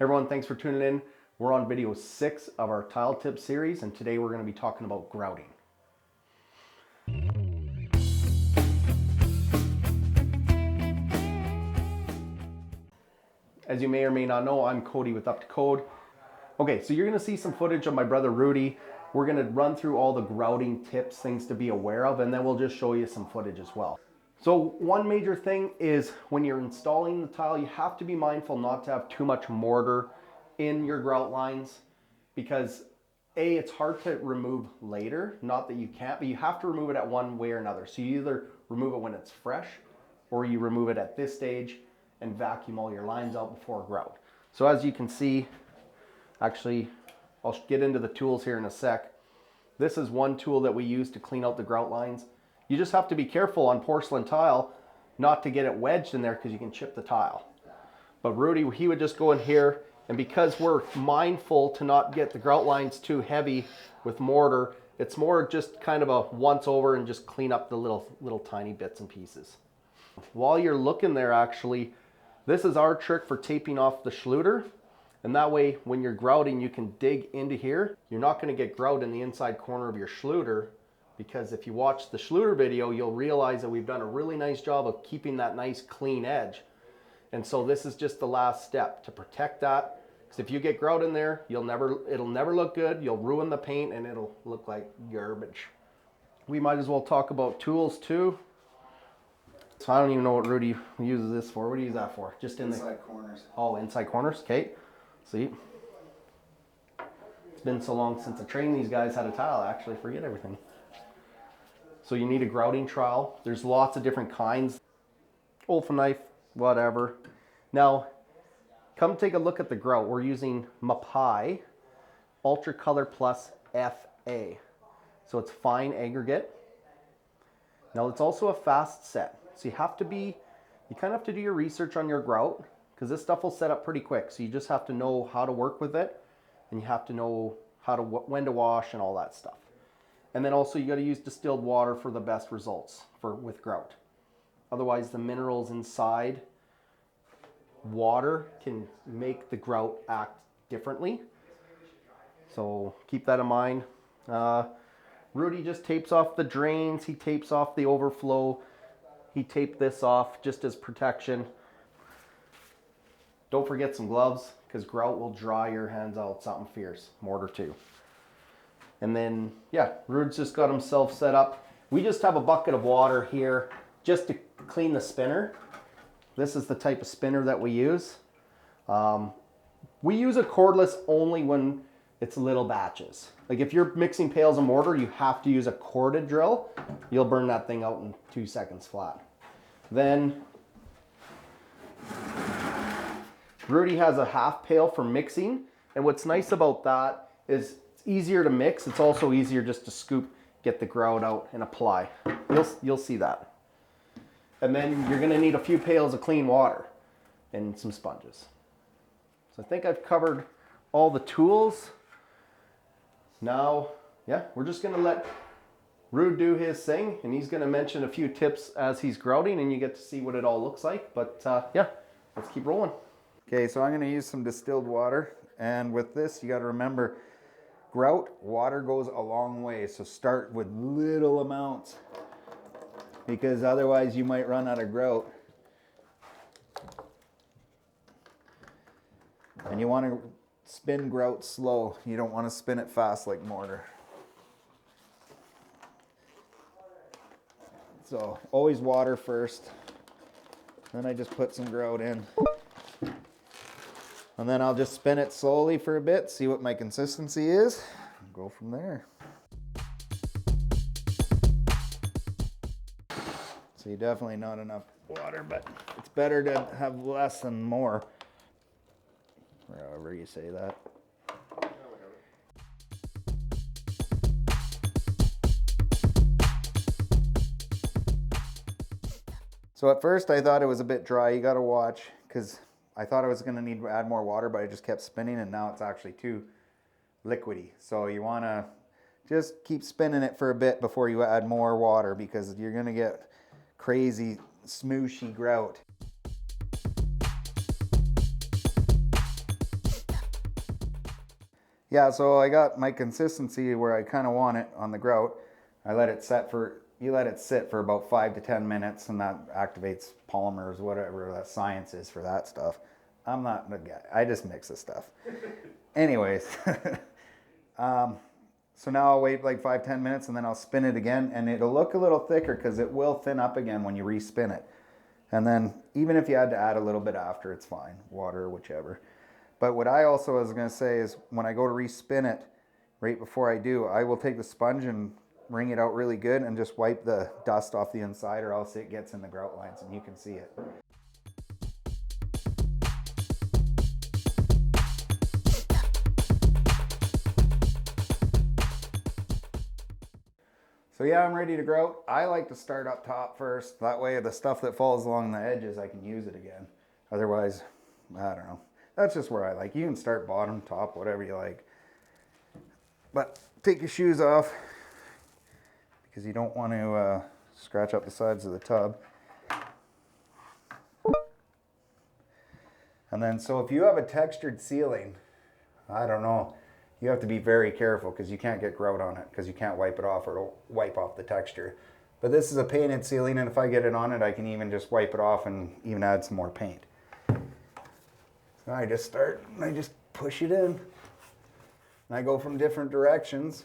Everyone, thanks for tuning in. We're on video 6 of our tile tip series, and today we're going to be talking about grouting. As you may or may not know, I'm Cody with Up to Code. Okay, so you're going to see some footage of my brother Rudy. We're going to run through all the grouting tips, things to be aware of, and then we'll just show you some footage as well. So one major thing is when you're installing the tile, you have to be mindful not to have too much mortar in your grout lines, because A, it's hard to remove later. Not that you can't, but you have to remove it at one way or another. So you either remove it when it's fresh, or you remove it at this stage and vacuum all your lines out before grout. So as you can see, actually, I'll get into the tools here in a sec. This is one tool that we use to clean out the grout lines. You just have to be careful on porcelain tile not to get it wedged in there, because you can chip the tile. But Rudy, he would just go in here, and because we're mindful to not get the grout lines too heavy with mortar, it's more just kind of a once over and just clean up the little tiny bits and pieces. While you're looking there, actually, this is our trick for taping off the Schluter. And that way, when you're grouting, you can dig into here. You're not going to get grout in the inside corner of your Schluter, because if you watch the Schluter video, you'll realize that we've done a really nice job of keeping that nice clean edge. And so this is just the last step to protect that. Because if you get grout in there, it'll never look good. You'll ruin the paint and it'll look like garbage. We might as well talk about tools too. So I don't even know what Rudy uses this for. What do you use that for? Just in inside corners. Oh, inside corners. Okay. See, it's been so long since I trained these guys how to tile, I actually forget everything. So you need a grouting trowel. There's lots of different kinds. Olfa knife, whatever. Now, come take a look at the grout. We're using Mapai Ultra Color Plus FA. So it's fine aggregate. Now it's also a fast set. So you kind of have to do your research on your grout, because this stuff will set up pretty quick. So you just have to know how to work with it, and you have to know when to wash and all that stuff. And then also you got to use distilled water for the best results with grout. Otherwise, the minerals inside water can make the grout act differently. So keep that in mind. Rudy just tapes off the drains. He tapes off the overflow. He taped this off just as protection. Don't forget some gloves, because grout will dry your hands out something fierce. Mortar too. And then, yeah, Rude's just got himself set up. We just have a bucket of water here just to clean the spinner. This is the type of spinner that we use. We use a cordless only when it's little batches. Like if you're mixing pails of mortar, you have to use a corded drill. You'll burn that thing out in 2 seconds flat. Then Rudy has a half pail for mixing. And what's nice about that is it's easier to mix. It's also easier just to scoop, get the grout out and apply. You'll see that. And then you're gonna need a few pails of clean water and some sponges. So I think I've covered all the tools. Now, yeah, we're just gonna let Rude do his thing, and he's gonna mention a few tips as he's grouting, and you get to see what it all looks like. But yeah, let's keep rolling. Okay, so I'm going to use some distilled water, and with this you got to remember, grout, water goes a long way, so start with little amounts, because otherwise you might run out of grout. And you want to spin grout slow. You don't want to spin it fast like mortar. So always water first, then I just put some grout in. And then I'll just spin it slowly for a bit, see what my consistency is, and go from there. So you definitely not enough water, but it's better to have less than more, or however you say that. So at first I thought it was a bit dry. You gotta watch, because I thought I was gonna need to add more water, but I just kept spinning, and now it's actually too liquidy. So you wanna just keep spinning it for a bit before you add more water, because you're gonna get crazy smooshy grout. Yeah, so I got my consistency where I kind of want it on the grout. I let it set for, you let it sit for about 5 to 10 minutes, and that activates polymers, whatever that science is for that stuff. I'm not the guy. I just mix the stuff. Anyways, so now I'll wait like 5, 10 minutes, and then I'll spin it again, and it'll look a little thicker because it will thin up again when you respin it. And then even if you had to add a little bit after, it's fine, water or whichever. But what I also was going to say is when I go to respin it, right before I do, I will take the sponge and wring it out really good and just wipe the dust off the inside, or else it gets in the grout lines and you can see it. So yeah, I'm ready to grout. I like to start up top first. That way the stuff that falls along the edges, I can use it again. Otherwise, I don't know. That's just where I like. You can start bottom, top, whatever you like. But take your shoes off because you don't want to scratch up the sides of the tub. And then, so if you have a textured ceiling, I don't know, you have to be very careful because you can't get grout on it because you can't wipe it off or it'll wipe off the texture. But this is a painted ceiling, and if I get it on it, I can even just wipe it off and even add some more paint. So I just start and I just push it in. And I go from different directions.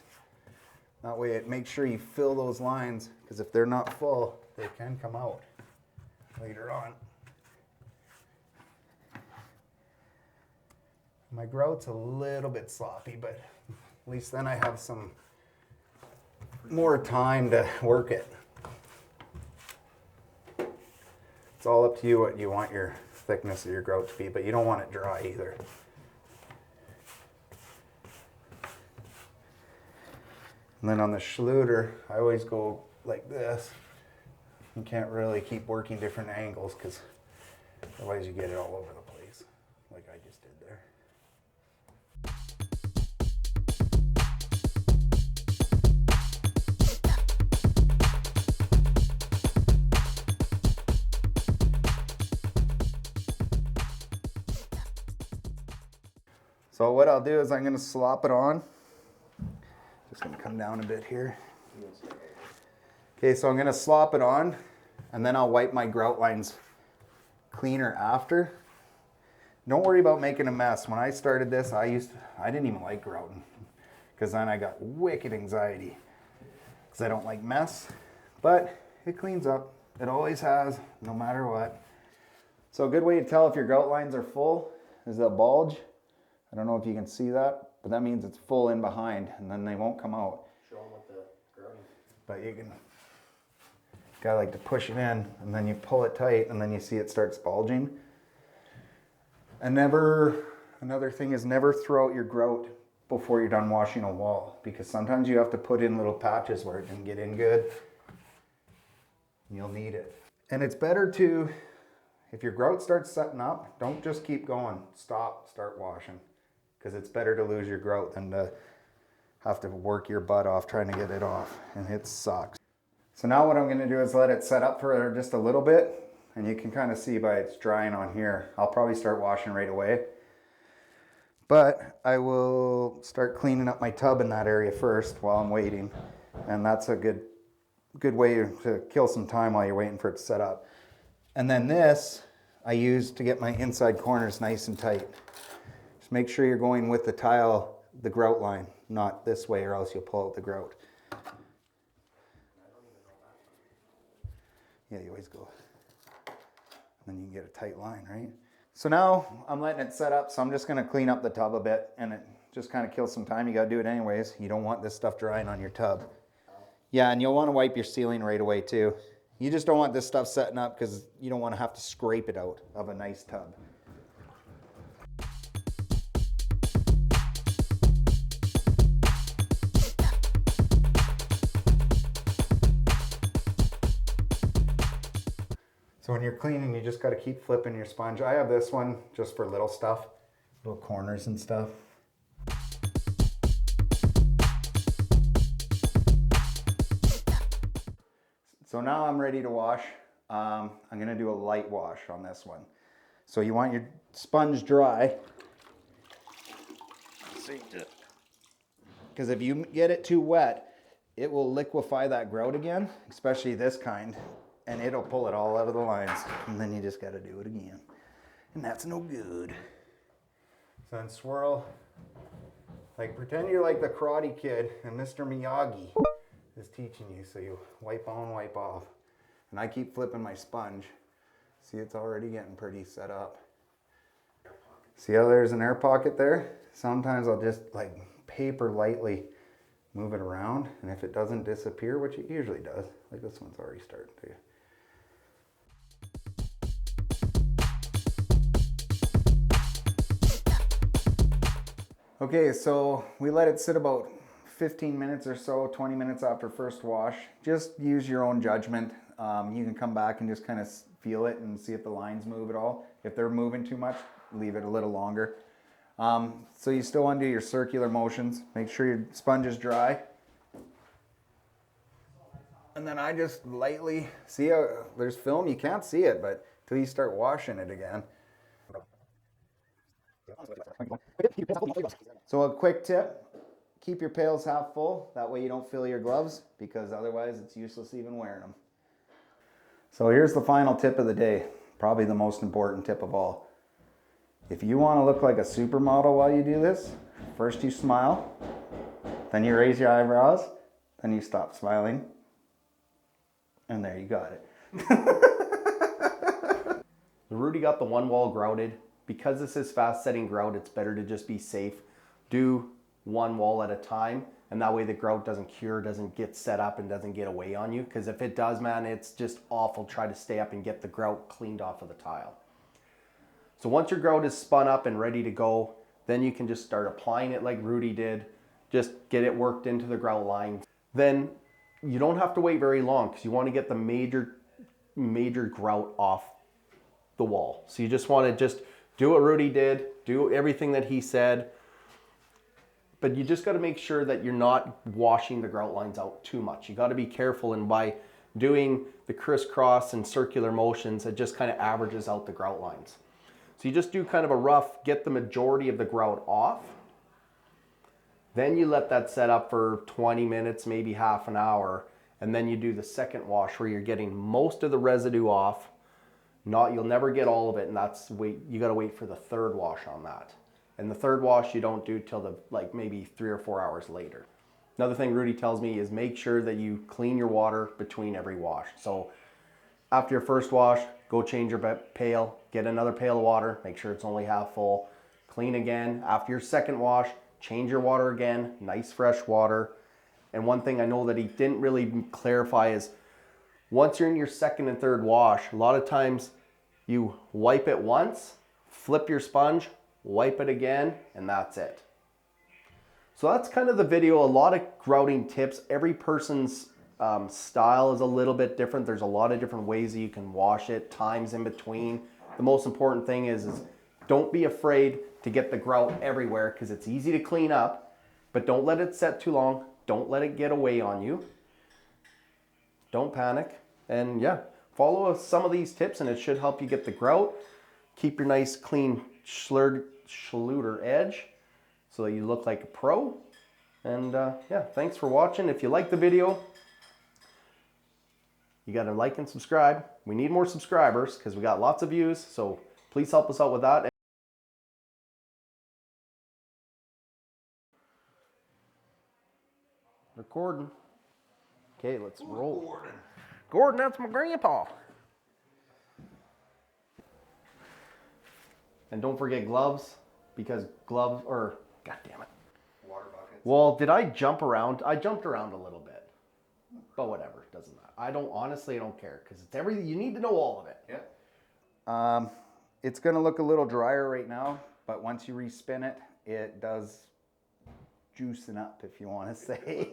That way it makes sure you fill those lines, because if they're not full, they can come out later on. My grout's a little bit sloppy, but at least then I have some more time to work it. It's all up to you what you want your thickness of your grout to be, but you don't want it dry either. And then on the Schluter, I always go like this. You can't really keep working different angles because otherwise you get it all over the place, like I just did there. So what I'll do is I'm going to slop it on. Just going to come down a bit here. Okay, so I'm going to slop it on, and then I'll wipe my grout lines cleaner after. Don't worry about making a mess. When I started this, I didn't even like grouting, because then I got wicked anxiety because I don't like mess. But it cleans up. It always has, no matter what. So a good way to tell if your grout lines are full is the bulge. I don't know if you can see that, but that means it's full in behind, and then they won't come out. Show them with the grouting. But you can, gotta like to push it in, and then you pull it tight, and then you see it starts bulging. And another thing is never throw out your grout before you're done washing a wall, because sometimes you have to put in little patches where it can get in good. And you'll need it. And it's better to, if your grout starts setting up, don't just keep going. Stop, start washing. Because it's better to lose your grout than to have to work your butt off trying to get it off, and it sucks. So now what I'm going to do is let it set up for just a little bit, and you can kind of see by it's drying on here. I'll probably start washing right away, but I will start cleaning up my tub in that area first while I'm waiting, and that's a good way to kill some time while you're waiting for it to set up. And then this I use to get my inside corners nice and tight. Just make sure you're going with the tile, the grout line, not this way, or else you'll pull out the grout. Yeah, you always go. And then you can get a tight line, right? So now I'm letting it set up, so I'm just gonna clean up the tub a bit, and it just kind of kills some time. You gotta do it anyways. You don't want this stuff drying on your tub. Yeah, and you'll wanna wipe your ceiling right away too. You just don't want this stuff setting up because you don't wanna have to scrape it out of a nice tub. So when you're cleaning, you just got to keep flipping your sponge. I have this one just for little stuff, little corners and stuff. So now I'm ready to wash. I'm going to do a light wash on this one. So you want your sponge dry. So you just Because if you get it too wet, it will liquefy that grout again, especially this kind, and it'll pull it all out of the lines. And then you just got to do it again. And that's no good. So then swirl, like pretend you're like the Karate Kid and Mr. Miyagi is teaching you. So you wipe on, wipe off. And I keep flipping my sponge. See, it's already getting pretty set up. See how there's an air pocket there? Sometimes I'll just like paper lightly move it around, and if it doesn't disappear, which it usually does, like this one's already starting to. Okay, so we let it sit about 15 minutes or so, 20 minutes after first wash. Just use your own judgment. You can come back and just kind of feel it and see if the lines move at all. If they're moving too much, leave it a little longer. So you still want to do your circular motions. Make sure your sponge is dry. And then I just lightly, see how there's film, you can't see it, but until you start washing it again. So a quick tip, keep your pails half full. That way you don't fill your gloves, because otherwise it's useless even wearing them. So here's the final tip of the day, probably the most important tip of all. If you want to look like a supermodel while you do this, first you smile, then you raise your eyebrows, then you stop smiling, and there you got it. Rudy got the one wall grouted. Because this is fast setting grout, it's better to just be safe. Do one wall at a time, and that way the grout doesn't cure, doesn't get set up, and doesn't get away on you. Because if it does, man, it's just awful. Try to stay up and get the grout cleaned off of the tile. So once your grout is spun up and ready to go, then you can just start applying it like Rudy did. Just get it worked into the grout line. Then you don't have to wait very long, because you want to get the major grout off the wall. So you just want to just do what Rudy did, do everything that he said, but you just got to make sure that you're not washing the grout lines out too much. You got to be careful, and by doing the crisscross and circular motions, it just kind of averages out the grout lines. So you just do kind of a rough, get the majority of the grout off. Then you let that set up for 20 minutes, maybe half an hour, and then you do the second wash where you're getting most of the residue off. You'll never get all of it, and you got to wait for the third wash on that. And the third wash you don't do till maybe 3 or 4 hours later. Another thing Rudy tells me is make sure that you clean your water between every wash. So after your first wash, go change your pail, get another pail of water, make sure it's only half full, clean again. After your second wash, change your water again, nice fresh water. And one thing I know that he didn't really clarify is, once you're in your second and third wash, a lot of times you wipe it once, flip your sponge, wipe it again, and that's it. So that's kind of the video. A lot of grouting tips. Every person's style is a little bit different. There's a lot of different ways that you can wash it, times in between. The most important thing is don't be afraid to get the grout everywhere, because it's easy to clean up, but don't let it set too long. Don't let it get away on you. Don't panic. And yeah, follow some of these tips and it should help you get the grout. Keep your nice clean Schluter edge so that you look like a pro. And yeah, thanks for watching. If you like the video, you got to like and subscribe. We need more subscribers because we got lots of views. So please help us out with that. Recording. Okay, let's roll. Gordon, that's my grandpa. And don't forget gloves, because gloves are, god damn it. Water buckets. Well, did I jump around? I jumped around a little bit. But whatever, doesn't matter. I don't care, because it's everything. You need to know all of it. Yeah. It's gonna look a little drier right now, but once you respin it, it does juicing up, if you want to say.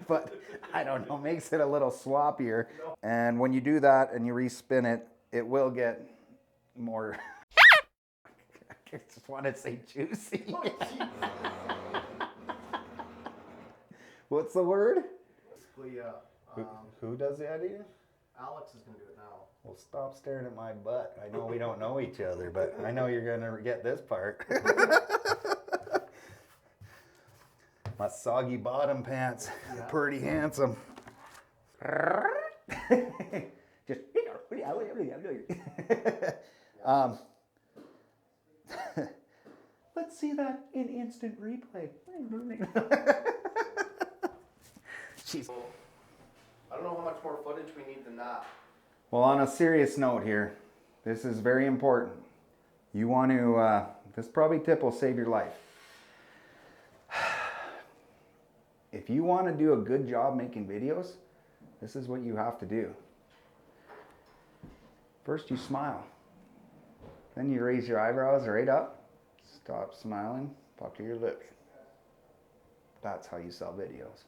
But I don't know, makes it a little sloppier. And when you do that and you respin it, it will get more I just want to say juicy. What's the word? Who does the editing? Alex is gonna do it now. Well, stop staring at my butt. I know we don't know each other, but I know you're gonna get this part. My Soggy bottom pants. Yeah. Pretty handsome. Just let's see that in instant replay. Jeez. I don't know how much more footage we need than that. Well, on a serious note here, this is very important. You want to, this probably tip will save your life. If you want to do a good job making videos, this is what you have to do. First you smile. Then you raise your eyebrows right up. Stop smiling, pucker your lips. That's how you sell videos.